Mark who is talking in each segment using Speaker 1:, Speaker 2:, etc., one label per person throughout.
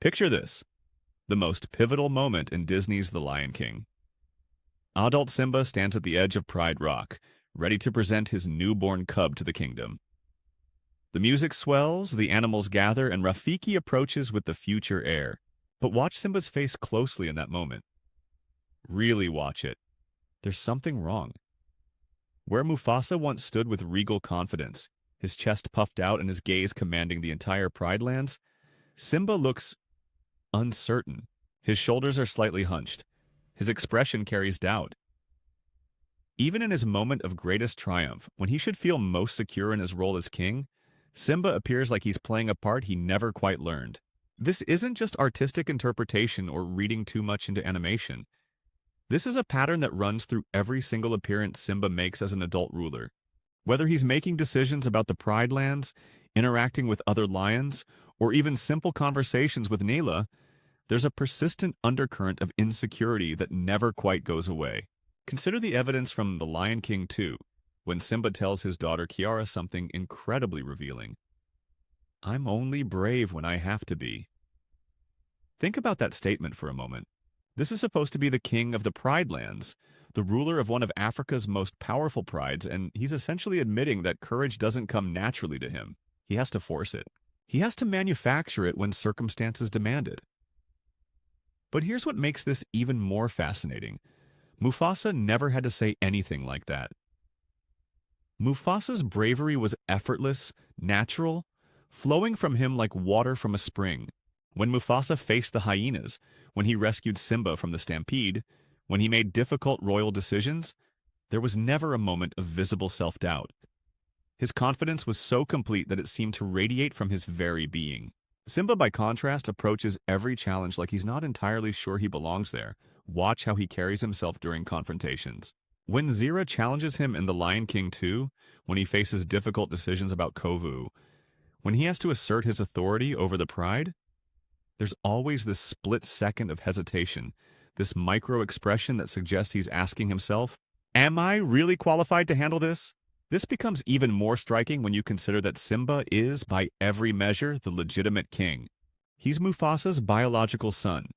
Speaker 1: Picture this, the most pivotal moment in Disney's The Lion King. Adult Simba stands at the edge of Pride Rock, ready to present his newborn cub to the kingdom. The music swells, the animals gather, and Rafiki approaches with the future heir. But watch Simba's face closely in that moment. Really watch it. There's something wrong. Where Mufasa once stood with regal confidence, his chest puffed out and his gaze commanding the entire Pride Lands, Simba looks uncertain. His shoulders are slightly hunched. His expression carries doubt. Even in his moment of greatest triumph, when he should feel most secure in his role as king, Simba appears like he's playing a part he never quite learned. This isn't just artistic interpretation or reading too much into animation. This is a pattern that runs through every single appearance Simba makes as an adult ruler. Whether he's making decisions about the Pride Lands, interacting with other lions, or even simple conversations with Nala, there's a persistent undercurrent of insecurity that never quite goes away. Consider the evidence from The Lion King 2, when Simba tells his daughter Kiara something incredibly revealing. "I'm only brave when I have to be." Think about that statement for a moment. This is supposed to be the king of the Pride Lands, the ruler of one of Africa's most powerful prides, and he's essentially admitting that courage doesn't come naturally to him. He has to force it. He has to manufacture it when circumstances demand it. But here's what makes this even more fascinating. Mufasa never had to say anything like that. Mufasa's bravery was effortless, natural, flowing from him like water from a spring. When Mufasa faced the hyenas, when he rescued Simba from the stampede, when he made difficult royal decisions, there was never a moment of visible self-doubt. His confidence was so complete that it seemed to radiate from his very being. Simba, by contrast, approaches every challenge like he's not entirely sure he belongs there. Watch how he carries himself during confrontations. When Zira challenges him in The Lion King 2, when he faces difficult decisions about Kovu, when he has to assert his authority over the pride, there's always this split second of hesitation, this micro-expression that suggests he's asking himself, "Am I really qualified to handle this?" This becomes even more striking when you consider that Simba is, by every measure, the legitimate king. He's Mufasa's biological son.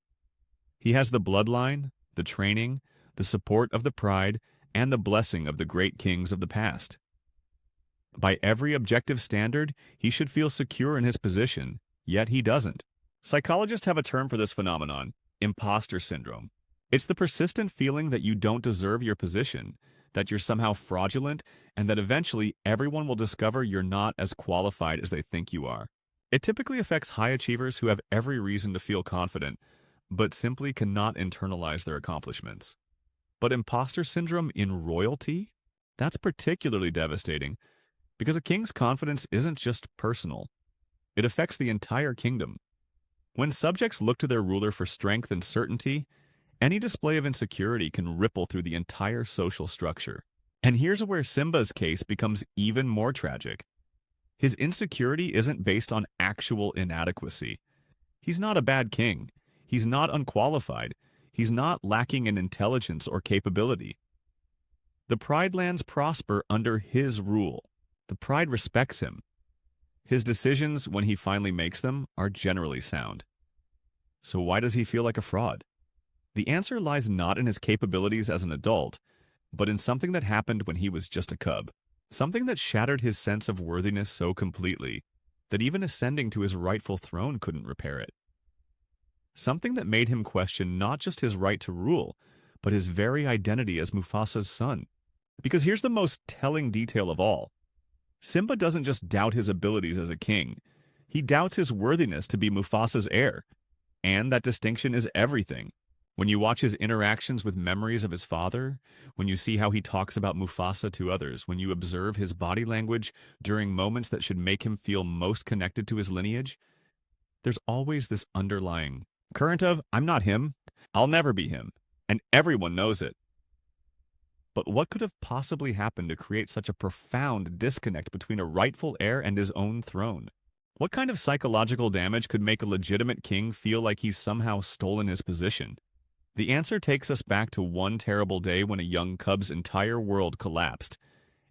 Speaker 1: He has the bloodline, the training, the support of the pride, and the blessing of the great kings of the past. By every objective standard, he should feel secure in his position, yet he doesn't. Psychologists have a term for this phenomenon: imposter syndrome. It's the persistent feeling that you don't deserve your position, that you're somehow fraudulent, and that eventually everyone will discover you're not as qualified as they think you are. It typically affects high achievers who have every reason to feel confident, but simply cannot internalize their accomplishments. But imposter syndrome in royalty? That's particularly devastating, because a king's confidence isn't just personal. It affects the entire kingdom. When subjects look to their ruler for strength and certainty, any display of insecurity can ripple through the entire social structure. And here's where Simba's case becomes even more tragic. His insecurity isn't based on actual inadequacy. He's not a bad king. He's not unqualified. He's not lacking in intelligence or capability. The Pride Lands prosper under his rule. The Pride respects him. His decisions, when he finally makes them, are generally sound. So why does he feel like a fraud? The answer lies not in his capabilities as an adult, but in something that happened when he was just a cub. Something that shattered his sense of worthiness so completely that even ascending to his rightful throne couldn't repair it. Something that made him question not just his right to rule, but his very identity as Mufasa's son. Because here's the most telling detail of all. Simba doesn't just doubt his abilities as a king. He doubts his worthiness to be Mufasa's heir. And that distinction is everything. When you watch his interactions with memories of his father, when you see how he talks about Mufasa to others, when you observe his body language during moments that should make him feel most connected to his lineage, there's always this underlying current of, "I'm not him, I'll never be him," and everyone knows it. But what could have possibly happened to create such a profound disconnect between a rightful heir and his own throne? What kind of psychological damage could make a legitimate king feel like he's somehow stolen his position? The answer takes us back to one terrible day when a young cub's entire world collapsed,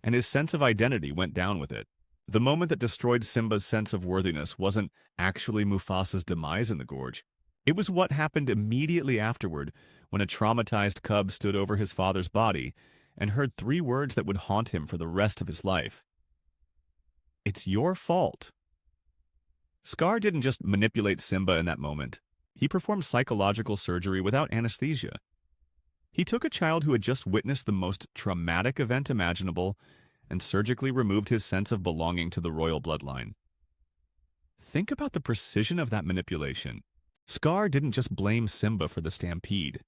Speaker 1: and his sense of identity went down with it. The moment that destroyed Simba's sense of worthiness wasn't actually Mufasa's demise in the gorge. It was what happened immediately afterward when a traumatized cub stood over his father's body and heard three words that would haunt him for the rest of his life. It's your fault. Scar didn't just manipulate Simba in that moment. He performed psychological surgery without anesthesia. He took a child who had just witnessed the most traumatic event imaginable and surgically removed his sense of belonging to the royal bloodline. Think about the precision of that manipulation. Scar didn't just blame Simba for the stampede.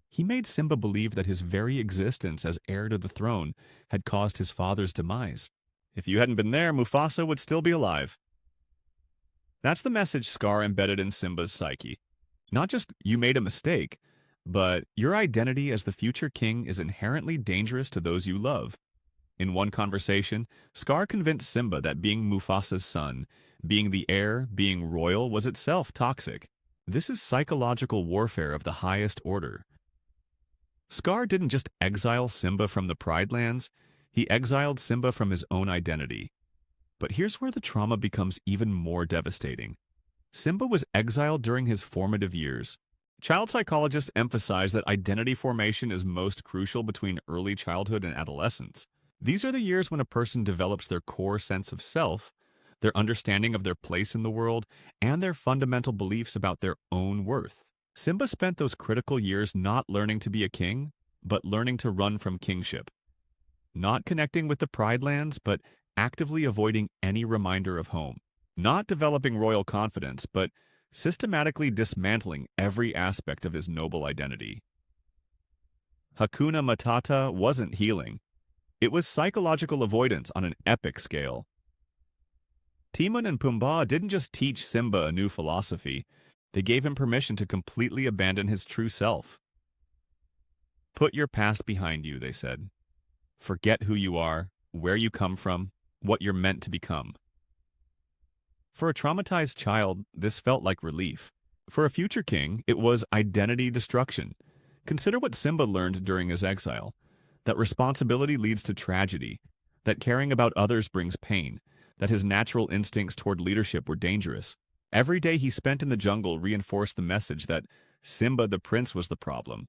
Speaker 1: He made Simba believe that his very existence as heir to the throne had caused his father's demise. If you hadn't been there, Mufasa would still be alive. That's the message Scar embedded in Simba's psyche. Not just, you made a mistake, but your identity as the future king is inherently dangerous to those you love. In one conversation, Scar convinced Simba that being Mufasa's son, being the heir, being royal, was itself toxic. This is psychological warfare of the highest order. Scar didn't just exile Simba from the Pride Lands, he exiled Simba from his own identity. But here's where the trauma becomes even more devastating. Simba was exiled during his formative years. Child psychologists emphasize that identity formation is most crucial between early childhood and adolescence. These are the years when a person develops their core sense of self, their understanding of their place in the world, and their fundamental beliefs about their own worth. Simba spent those critical years not learning to be a king, but learning to run from kingship. Not connecting with the Pride Lands, but actively avoiding any reminder of home. Not developing royal confidence, but systematically dismantling every aspect of his noble identity. Hakuna Matata wasn't healing. It was psychological avoidance on an epic scale. Timon and Pumbaa didn't just teach Simba a new philosophy, they gave him permission to completely abandon his true self. Put your past behind you, they said. Forget who you are, where you come from, what you're meant to become. For a traumatized child, this felt like relief. For a future king, it was identity destruction. Consider what Simba learned during his exile. That responsibility leads to tragedy, that caring about others brings pain, that his natural instincts toward leadership were dangerous. Every day he spent in the jungle reinforced the message that Simba the prince was the problem,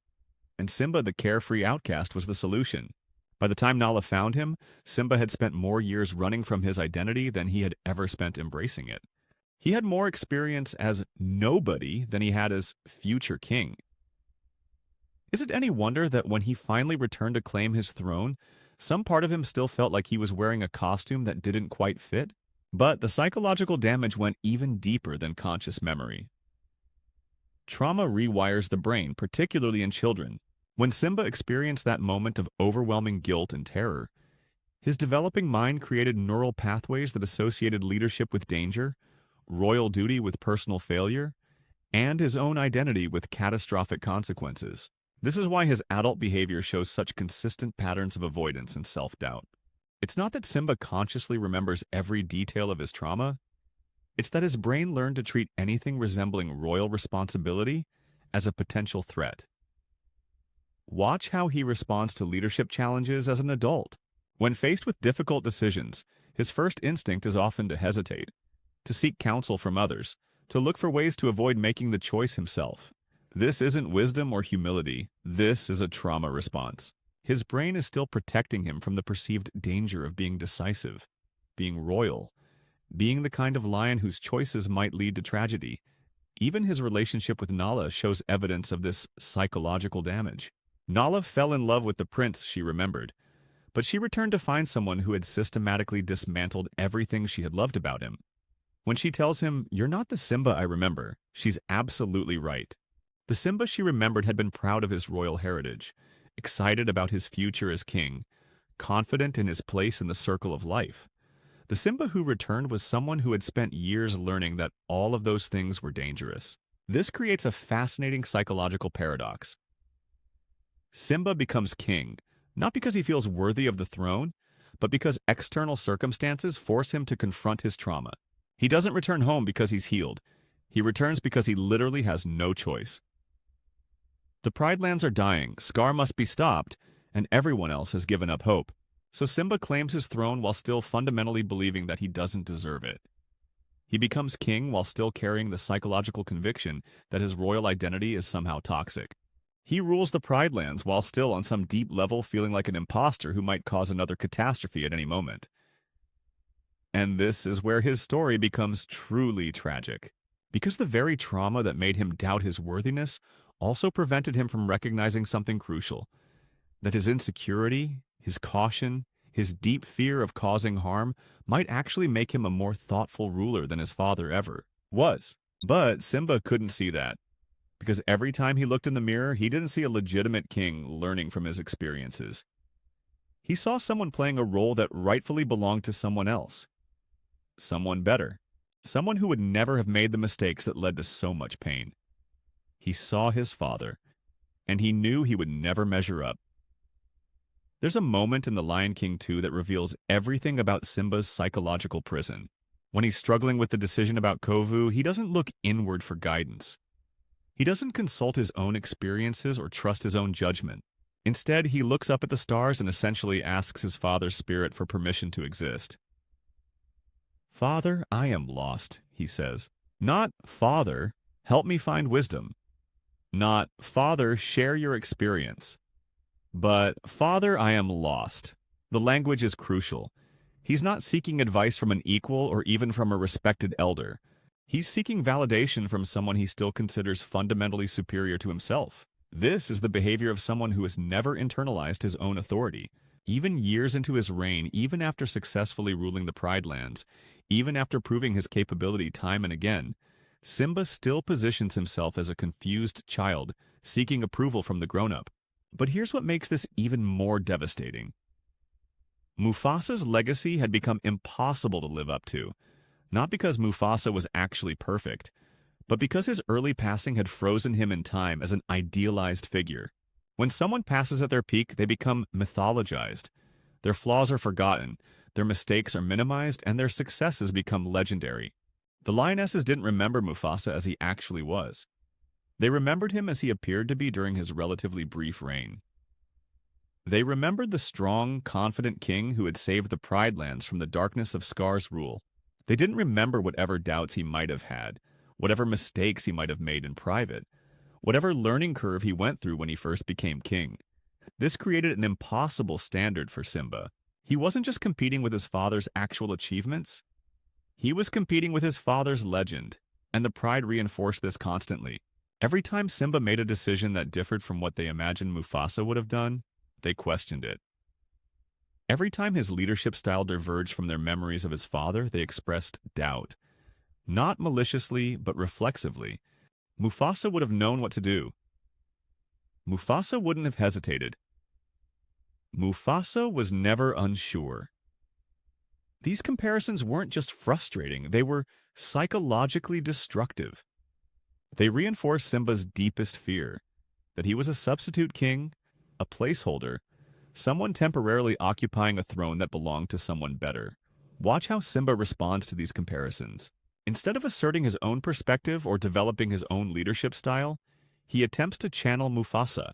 Speaker 1: and Simba the carefree outcast was the solution. By the time Nala found him, Simba had spent more years running from his identity than he had ever spent embracing it. He had more experience as nobody than he had as future king. Is it any wonder that when he finally returned to claim his throne, some part of him still felt like he was wearing a costume that didn't quite fit? But the psychological damage went even deeper than conscious memory. Trauma rewires the brain, particularly in children. When Simba experienced that moment of overwhelming guilt and terror, his developing mind created neural pathways that associated leadership with danger, royal duty with personal failure, and his own identity with catastrophic consequences. This is why his adult behavior shows such consistent patterns of avoidance and self-doubt. It's not that Simba consciously remembers every detail of his trauma. It's that his brain learned to treat anything resembling royal responsibility as a potential threat. Watch how he responds to leadership challenges as an adult. When faced with difficult decisions, his first instinct is often to hesitate, to seek counsel from others, to look for ways to avoid making the choice himself. This isn't wisdom or humility. This is a trauma response. His brain is still protecting him from the perceived danger of being decisive, being royal, being the kind of lion whose choices might lead to tragedy. Even his relationship with Nala shows evidence of this psychological damage. Nala fell in love with the prince she remembered, but she returned to find someone who had systematically dismantled everything she had loved about him. When she tells him, "You're not the Simba I remember," she's absolutely right. The Simba she remembered had been proud of his royal heritage, excited about his future as king, confident in his place in the circle of life. The Simba who returned was someone who had spent years learning that all of those things were dangerous. This creates a fascinating psychological paradox. Simba becomes king, not because he feels worthy of the throne, but because external circumstances force him to confront his trauma. He doesn't return home because he's healed. He returns because he literally has no choice. The Pride Lands are dying, Scar must be stopped, and everyone else has given up hope. So Simba claims his throne while still fundamentally believing that he doesn't deserve it. He becomes king while still carrying the psychological conviction that his royal identity is somehow toxic. He rules the Pride Lands while still on some deep level feeling like an imposter who might cause another catastrophe at any moment. And this is where his story becomes truly tragic, because the very trauma that made him doubt his worthiness also prevented him from recognizing something crucial, that his insecurity, his caution, his deep fear of causing harm might actually make him a more thoughtful ruler than his father ever was. But Simba couldn't see that, because every time he looked in the mirror, he didn't see a legitimate king learning from his experiences. He saw someone playing a role that rightfully belonged to someone else, someone better, someone who would never have made the mistakes that led to so much pain. He saw his father, and he knew he would never measure up. There's a moment in The Lion King 2 that reveals everything about Simba's psychological prison. When he's struggling with the decision about Kovu, he doesn't look inward for guidance. He doesn't consult his own experiences or trust his own judgment. Instead, he looks up at the stars and essentially asks his father's spirit for permission to exist. "Father, I am lost," he says. Not, "Father, help me find wisdom." Not, "Father, share your experience." But, "Father, I am lost." The language is crucial. He's not seeking advice from an equal or even from a respected elder. He's seeking validation from someone he still considers fundamentally superior to himself. This is the behavior of someone who has never internalized his own authority. Even years into his reign, even after successfully ruling the Pride Lands, even after proving his capability time and again, Simba still positions himself as a confused child, seeking approval from the grown-up. But here's what makes this even more devastating. Mufasa's legacy had become impossible to live up to, not because Mufasa was actually perfect, but because his early passing had frozen him in time as an idealized figure. When someone passes at their peak, they become mythologized. Their flaws are forgotten, their mistakes are minimized, and their successes become legendary. The lionesses didn't remember Mufasa as he actually was. They remembered him as he appeared to be during his relatively brief reign. They remembered the strong, confident king who had saved the Pride Lands from the darkness of Scar's rule. They didn't remember whatever doubts he might have had, whatever mistakes he might have made in private, whatever learning curve he went through when he first became king. This created an impossible standard for Simba. He wasn't just competing with his father's actual achievements, he was competing with his father's legend, and the pride reinforced this constantly. Every time Simba made a decision that differed from what they imagined Mufasa would have done, they questioned it. Every time his leadership style diverged from their memories of his father, they expressed doubt. Not maliciously, but reflexively. Mufasa would have known what to do. Mufasa wouldn't have hesitated. Mufasa was never unsure. These comparisons weren't just frustrating, they were psychologically destructive. They reinforced Simba's deepest fear, that he was a substitute king, a placeholder, someone temporarily occupying a throne that belonged to someone better. Watch how Simba responds to these comparisons. Instead of asserting his own perspective or developing his own leadership style, he attempts to channel Mufasa.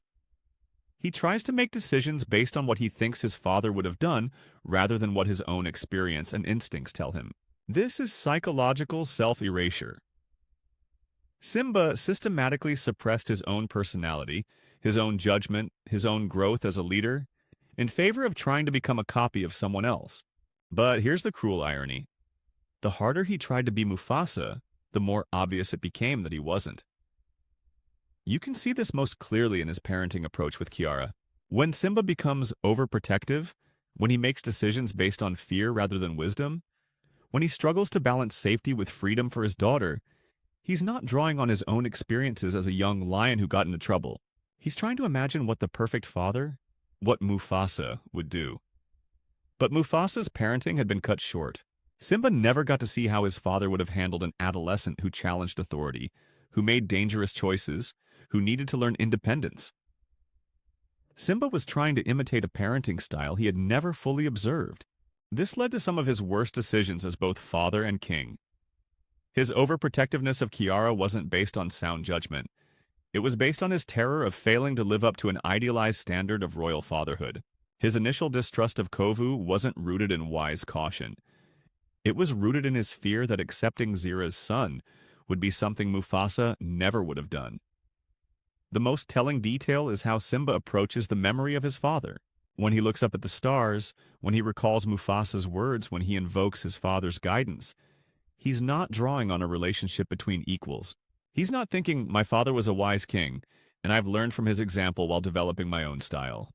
Speaker 1: He tries to make decisions based on what he thinks his father would have done rather than what his own experience and instincts tell him. This is psychological self-erasure. Simba systematically suppressed his own personality, his own judgment, his own growth as a leader, in favor of trying to become a copy of someone else. But here's the cruel irony. The harder he tried to be Mufasa, the more obvious it became that he wasn't. You can see this most clearly in his parenting approach with Kiara. When Simba becomes overprotective, when he makes decisions based on fear rather than wisdom, when he struggles to balance safety with freedom for his daughter, he's not drawing on his own experiences as a young lion who got into trouble. He's trying to imagine what the perfect father, what Mufasa, would do. But Mufasa's parenting had been cut short. Simba never got to see how his father would have handled an adolescent who challenged authority, who made dangerous choices, who needed to learn independence. Simba was trying to imitate a parenting style he had never fully observed. This led to some of his worst decisions as both father and king. His overprotectiveness of Kiara wasn't based on sound judgment. It was based on his terror of failing to live up to an idealized standard of royal fatherhood. His initial distrust of Kovu wasn't rooted in wise caution. It was rooted in his fear that accepting Zira's son would be something Mufasa never would have done. The most telling detail is how Simba approaches the memory of his father. When he looks up at the stars, when he recalls Mufasa's words, when he invokes his father's guidance, he's not drawing on a relationship between equals. He's not thinking, my father was a wise king, and I've learned from his example while developing my own style.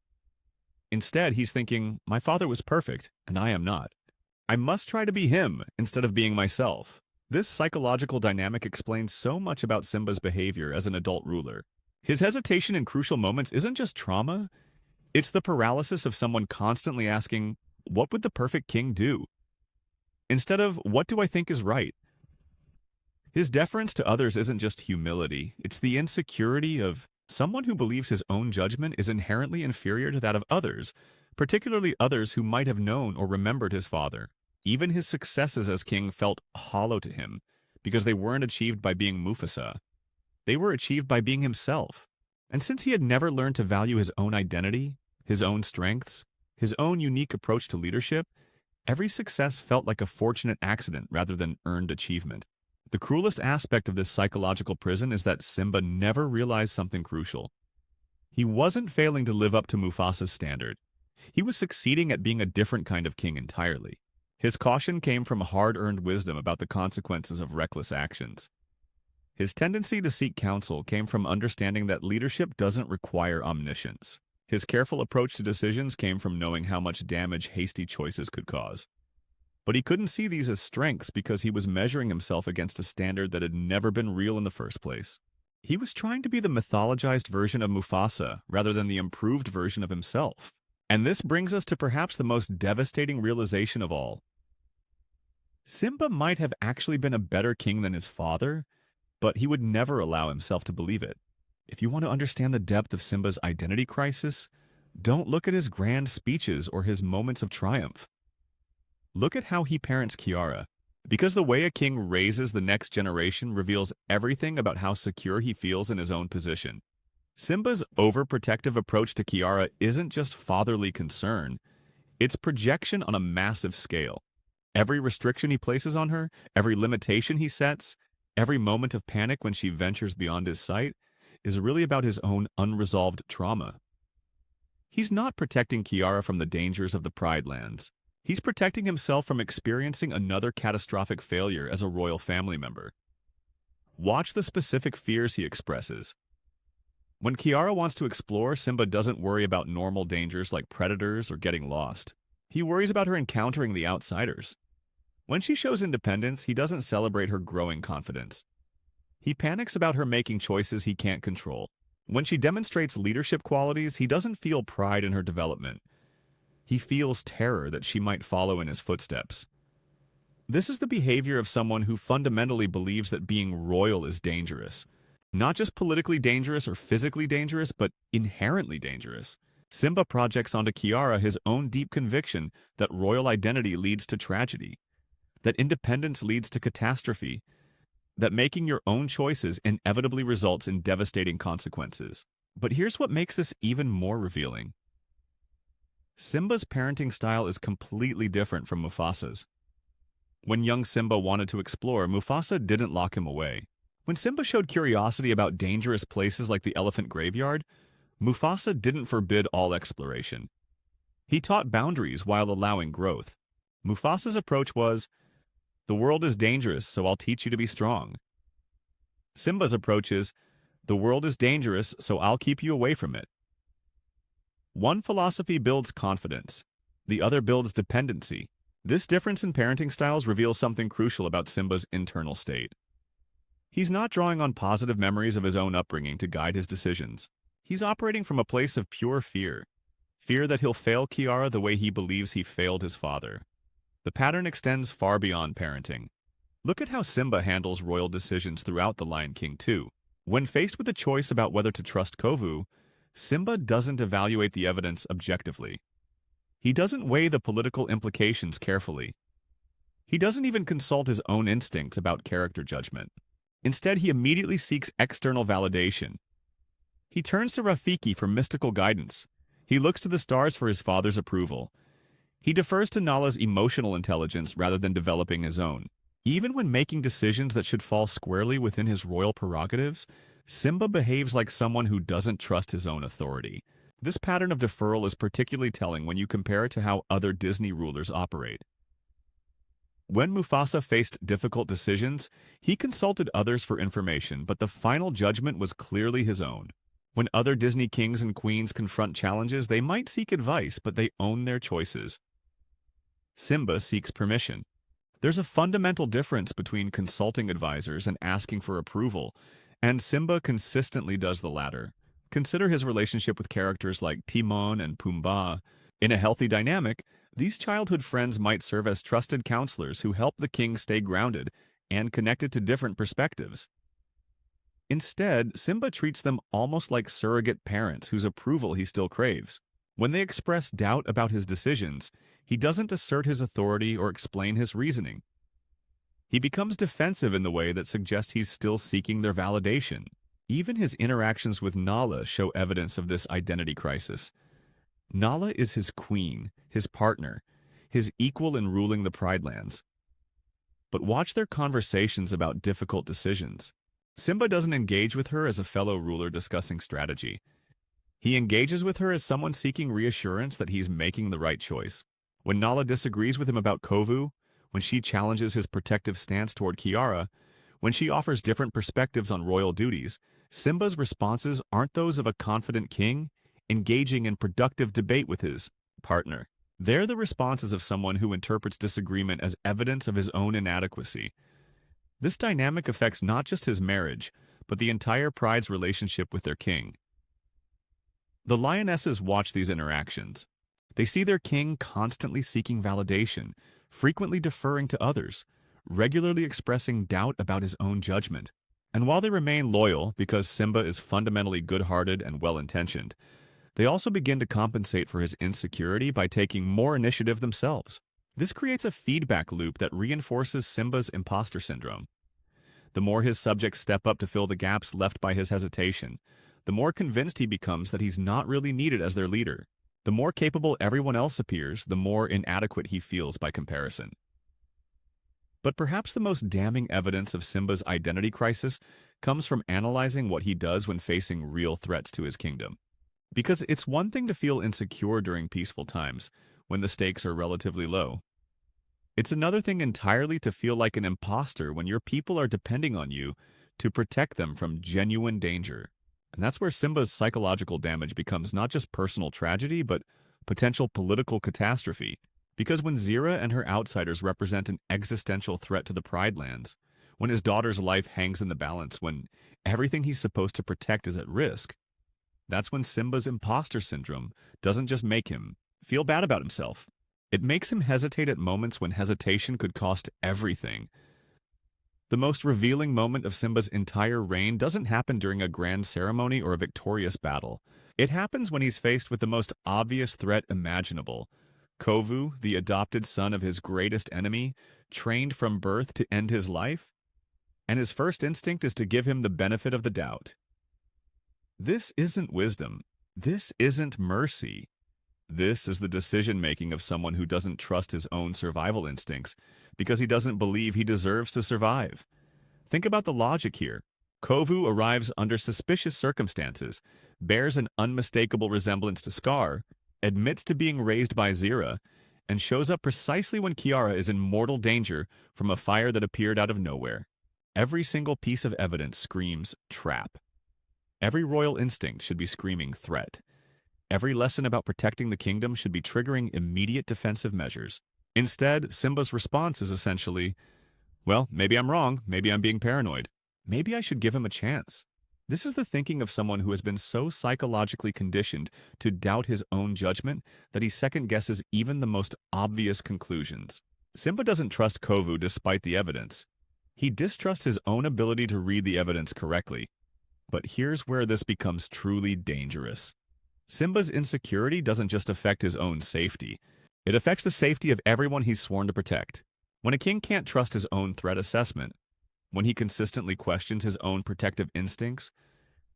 Speaker 1: Instead, he's thinking, my father was perfect, and I am not. I must try to be him instead of being myself. This psychological dynamic explains so much about Simba's behavior as an adult ruler. His hesitation in crucial moments isn't just trauma, it's the paralysis of someone constantly asking, what would the perfect king do? Instead of, what do I think is right? His deference to others isn't just humility, it's the insecurity of someone who believes his own judgment is inherently inferior to that of others, particularly others who might have known or remembered his father. Even his successes as king felt hollow to him, because they weren't achieved by being Mufasa. They were achieved by being himself. And since he had never learned to value his own identity, his own strengths, his own unique approach to leadership, every success felt like a fortunate accident rather than earned achievement. The cruelest aspect of this psychological prison is that Simba never realized something crucial. He wasn't failing to live up to Mufasa's standard. He was succeeding at being a different kind of king entirely. His caution came from hard-earned wisdom about the consequences of reckless actions. His tendency to seek counsel came from understanding that leadership doesn't require omniscience. His careful approach to decisions came from knowing how much damage hasty choices could cause. But he couldn't see these as strengths because he was measuring himself against a standard that had never been real in the first place. He was trying to be the mythologized version of Mufasa rather than the improved version of himself. And this brings us to perhaps the most devastating realization of all. Simba might have actually been a better king than his father, but he would never allow himself to believe it. If you want to understand the depth of Simba's identity crisis, don't look at his grand speeches or his moments of triumph. Look at how he parents Kiara, because the way a king raises the next generation reveals everything about how secure he feels in his own position. Simba's overprotective approach to Kiara isn't just fatherly concern, it's projection on a massive scale. Every restriction he places on her, every limitation he sets, every moment of panic when she ventures beyond his sight, is really about his own unresolved trauma. He's not protecting Kiara from the dangers of the Pride Lands. He's protecting himself from experiencing another catastrophic failure as a royal family member. Watch the specific fears he expresses. When Kiara wants to explore, Simba doesn't worry about normal dangers like predators or getting lost. He worries about her encountering the outsiders. When she shows independence, he doesn't celebrate her growing confidence. He panics about her making choices he can't control. When she demonstrates leadership qualities, he doesn't feel pride in her development. He feels terror that she might follow in his footsteps. This is the behavior of someone who fundamentally believes that being royal is dangerous. Not just politically dangerous or physically dangerous, but inherently dangerous. Simba projects onto Kiara his own deep conviction that royal identity leads to tragedy, that independence leads to catastrophe, that making your own choices inevitably results in devastating consequences. But here's what makes this even more revealing. Simba's parenting style is completely different from Mufasa's. When young Simba wanted to explore, Mufasa didn't lock him away. When Simba showed curiosity about dangerous places like the elephant graveyard, Mufasa didn't forbid all exploration. He taught boundaries while allowing growth. Mufasa's approach was, the world is dangerous, so I'll teach you to be strong. Simba's approach is, the world is dangerous, so I'll keep you away from it. One philosophy builds confidence. The other builds dependency. This difference in parenting styles reveals something crucial about Simba's internal state. He's not drawing on positive memories of his own upbringing to guide his decisions. He's operating from a place of pure fear. Fear that he'll fail Kiara the way he believes he failed his father. The pattern extends far beyond parenting. Look at how Simba handles royal decisions throughout The Lion King 2. When faced with a choice about whether to trust Kovu, Simba doesn't evaluate the evidence objectively. He doesn't weigh the political implications carefully. He doesn't even consult his own instincts about character judgment. Instead, he immediately seeks external validation. He turns to Rafiki for mystical guidance. He looks to the stars for his father's approval. He defers to Nala's emotional intelligence rather than developing his own. Even when making decisions that should fall squarely within his royal prerogatives, Simba behaves like someone who doesn't trust his own authority. This pattern of deferral is particularly telling when you compare it to how other Disney rulers operate. When Mufasa faced difficult decisions, he consulted others for information, but the final judgment was clearly his own. When other Disney kings and queens confront challenges, they might seek advice, but they own their choices. Simba seeks permission. There's a fundamental difference between consulting advisors and asking for approval, and Simba consistently does the latter. Consider his relationship with characters like Timon and Pumbaa. In a healthy dynamic, these childhood friends might serve as trusted counselors who help the king stay grounded and connected to different perspectives. Instead, Simba treats them almost like surrogate parents whose approval he still craves. When they express doubt about his decisions, he doesn't assert his authority or explain his reasoning. He becomes defensive in the way that suggests he's still seeking their validation. Even his interactions with Nala show evidence of this identity crisis. Nala is his queen, his partner, his equal in ruling the Pride Lands. But watch their conversations about difficult decisions. Simba doesn't engage with her as a fellow ruler discussing strategy. He engages with her as someone seeking reassurance that he's making the right choice. When Nala disagrees with him about Kovu, when she challenges his protective stance toward Kiara, when she offers different perspectives on royal duties, Simba's responses aren't those of a confident king engaging in productive debate with his partner. They're the responses of someone who interprets disagreement as evidence of his own inadequacy. This dynamic affects not just his marriage, but the entire pride's relationship with their king. The lionesses watch these interactions. They see their king constantly seeking validation, frequently deferring to others, regularly expressing doubt about his own judgment. And while they remain loyal because Simba is fundamentally good-hearted and well-intentioned, they also begin to compensate for his insecurity by taking more initiative themselves. This creates a feedback loop that reinforces Simba's imposter syndrome. The more his subjects step up to fill the gaps left by his hesitation, the more convinced he becomes that he's not really needed as their leader. The more capable everyone else appears, the more inadequate he feels by comparison. But perhaps the most damning evidence of Simba's identity crisis comes from analyzing what he does when facing real threats to his kingdom. Because it's one thing to feel insecure during peaceful times, when the stakes are relatively low. It's another thing entirely to feel like an imposter when your people are depending on you to protect them from genuine danger. And that's where Simba's psychological damage becomes not just personal tragedy, but potential political catastrophe. Because when Zira and her outsiders represent an existential threat to the Pride Lands, when his daughter's life hangs in the balance, when everything he's supposed to protect is at risk, that's when Simba's imposter syndrome doesn't just make him feel bad about himself. It makes him hesitate at moments when hesitation could cost everything. The most revealing moment of Simba's entire reign doesn't happen during a grand ceremony or a victorious battle. It happens when he's faced with the most obvious threat imaginable. Kovu, the adopted son of his greatest enemy, trained from birth to end his life, and his first instinct is to give him the benefit of the doubt. This isn't wisdom. This isn't mercy. This is the decision-making of someone who doesn't trust his own survival instincts because he doesn't believe he deserves to survive. Think about the logic here. Kovu arrives under suspicious circumstances, bears an unmistakable resemblance to Scar, admits to being raised by Zira, and shows up precisely when Kiara is in mortal danger from a fire that appeared out of nowhere. Every single piece of evidence screams trap. Every royal instinct should be screaming threat. Every lesson about protecting the kingdom should be triggering immediate defensive measures. Instead, Simba's response is essentially, well, maybe I'm wrong, maybe I'm being paranoid. Maybe I should give him a chance. This is the thinking of someone who has been so psychologically conditioned to doubt his own judgment that he second-guesses even the most obvious conclusions. Simba doesn't trust Kovu despite the evidence. He distrusts his own ability to read the evidence correctly. But here's where this becomes truly dangerous. Simba's insecurity doesn't just affect his own safety. It affects the safety of everyone he's sworn to protect. When a king can't trust his own threat assessment, when he consistently questions his own protective instincts,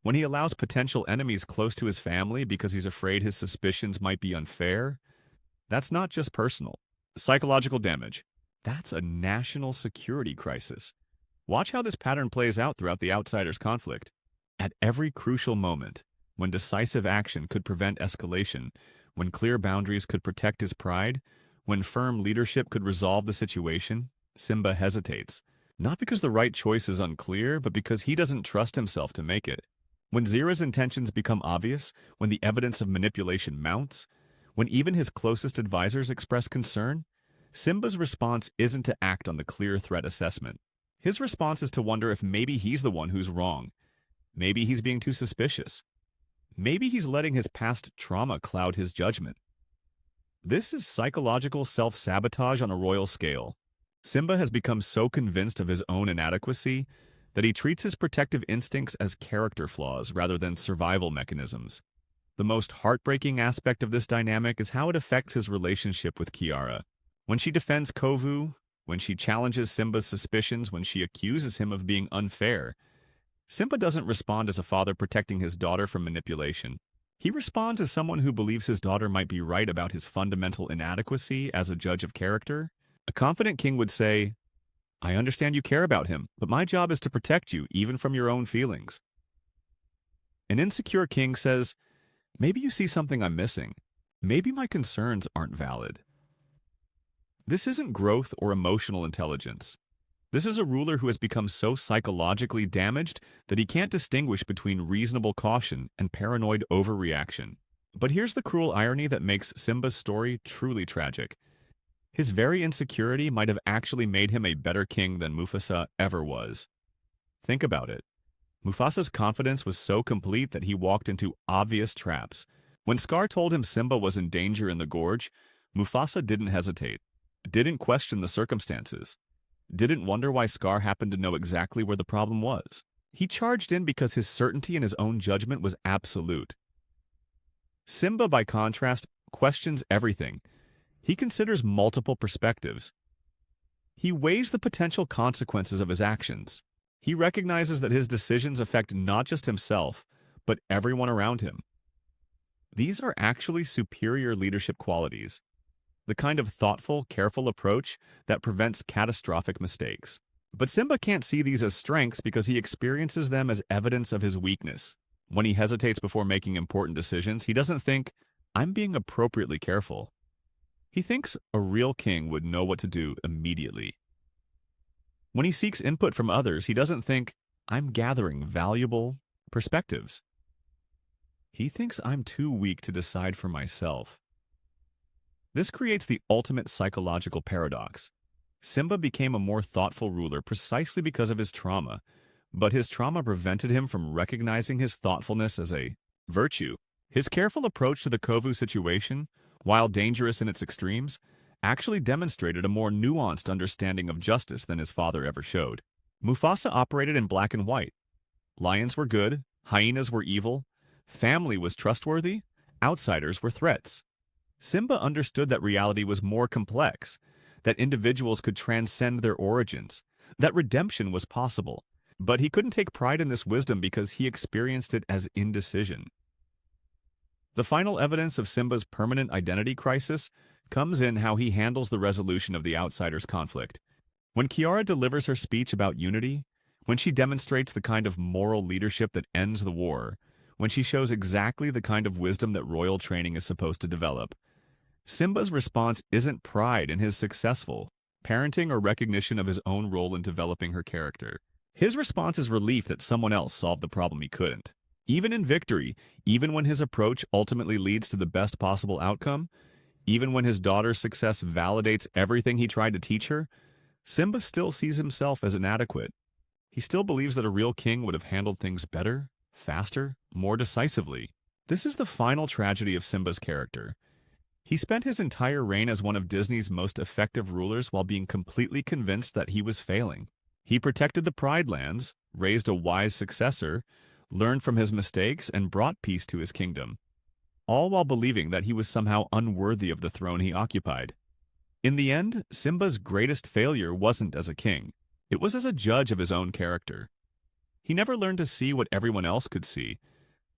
Speaker 1: when he allows potential enemies close to his family because he's afraid his suspicions might be unfair, that's not just personal. Psychological damage. That's a national security crisis. Watch how this pattern plays out throughout the Outsiders' conflict. At every crucial moment, when decisive action could prevent escalation, when clear boundaries could protect his pride, when firm leadership could resolve the situation, Simba hesitates. Not because the right choice is unclear, but because he doesn't trust himself to make it. When Zira's intentions become obvious, when the evidence of manipulation mounts, when even his closest advisors express concern, Simba's response isn't to act on the clear threat assessment. His response is to wonder if maybe he's the one who's wrong. Maybe he's being too suspicious. Maybe he's letting his past trauma cloud his judgment. This is psychological self-sabotage on a royal scale. Simba has become so convinced of his own inadequacy that he treats his protective instincts as character flaws rather than survival mechanisms. The most heartbreaking aspect of this dynamic is how it affects his relationship with Kiara. When she defends Kovu, when she challenges Simba's suspicions, when she accuses him of being unfair, Simba doesn't respond as a father protecting his daughter from manipulation. He responds as someone who believes his daughter might be right about his fundamental inadequacy as a judge of character. A confident king would say, "I understand you care about him, but my job is to protect you, even from your own feelings." An insecure king says, "Maybe you see something I'm missing. Maybe my concerns aren't valid." This isn't growth or emotional intelligence. This is a ruler who has become so psychologically damaged that he can't distinguish between reasonable caution and paranoid overreaction. But here's the cruel irony that makes Simba's story truly tragic. His very insecurity might have actually made him a better king than Mufasa ever was. Think about it. Mufasa's confidence was so complete that he walked into obvious traps. When Scar told him Simba was in danger in the gorge, Mufasa didn't hesitate, didn't question the circumstances, didn't wonder why Scar happened to know exactly where the problem was. He charged in because his certainty in his own judgment was absolute. Simba, by contrast, questions everything. He considers multiple perspectives. He weighs the potential consequences of his actions. He recognizes that his decisions affect not just himself, but everyone around him. These are actually superior leadership qualities, the kind of thoughtful, careful approach that prevents catastrophic mistakes. But Simba can't see these as strengths because he experiences them as evidence of his weakness. When he hesitates before making important decisions, he doesn't think, "I'm being appropriately careful." He thinks a real king would know what to do immediately. When he seeks input from others, he doesn't think, "I'm gathering valuable perspectives." He thinks, "I'm too weak to decide for myself." This creates the ultimate psychological paradox. Simba became a more thoughtful ruler precisely because of his trauma, but his trauma prevented him from recognizing his thoughtfulness as a virtue. His careful approach to the Kovu situation, while dangerous in its extremes, actually demonstrated a more nuanced understanding of justice than his father ever showed. Mufasa operated in black and white. Lions were good, hyenas were evil, family was trustworthy, outsiders were threats. Simba understood that reality was more complex, that individuals could transcend their origins, that redemption was possible, but he couldn't take pride in this wisdom because he experienced it as indecision. The final evidence of Simba's permanent identity crisis comes in how he handles the resolution of the Outsiders' conflict. When Kiara delivers her speech about unity, when she demonstrates the kind of moral leadership that ends the war, when she shows exactly the kind of wisdom that royal training is supposed to develop, Simba's response isn't pride in his successful parenting or recognition of his own role in developing her character. His response is relief that someone else solved the problem he couldn't. Even in victory, even when his approach ultimately leads to the best possible outcome, even when his daughter's success validates everything he tried to teach her, Simba still sees himself as inadequate. He still believes that a real king would have handled things better, faster, more decisively. This is the final tragedy of Simba's character. He spent his entire reign as one of Disney's most effective rulers while being completely convinced that he was failing. He protected the Pride Lands, raised a wise successor, learned from his mistakes, and brought peace to his kingdom, all while believing that he was somehow unworthy of the throne he occupied. In the end, Simba's greatest failure wasn't as a king. It was as a judge of his own character. He never learned to see what everyone else could see,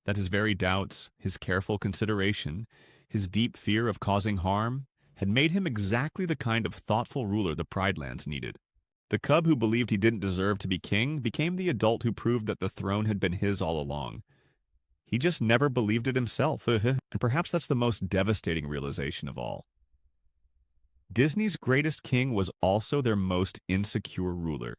Speaker 1: that his very doubts, his careful consideration, his deep fear of causing harm, had made him exactly the kind of thoughtful ruler the Pridelands needed. The cub who believed he didn't deserve to be king became the adult who proved that the throne had been his all along. He just never believed it himself, and perhaps that's the most devastating realization of all. Disney's greatest king was also their most insecure ruler.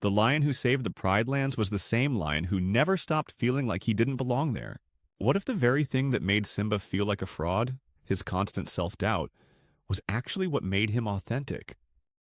Speaker 1: The lion who saved the Pride Lands was the same lion who never stopped feeling like he didn't belong there. What if the very thing that made Simba feel like a fraud, his constant self-doubt, was actually what made him authentic?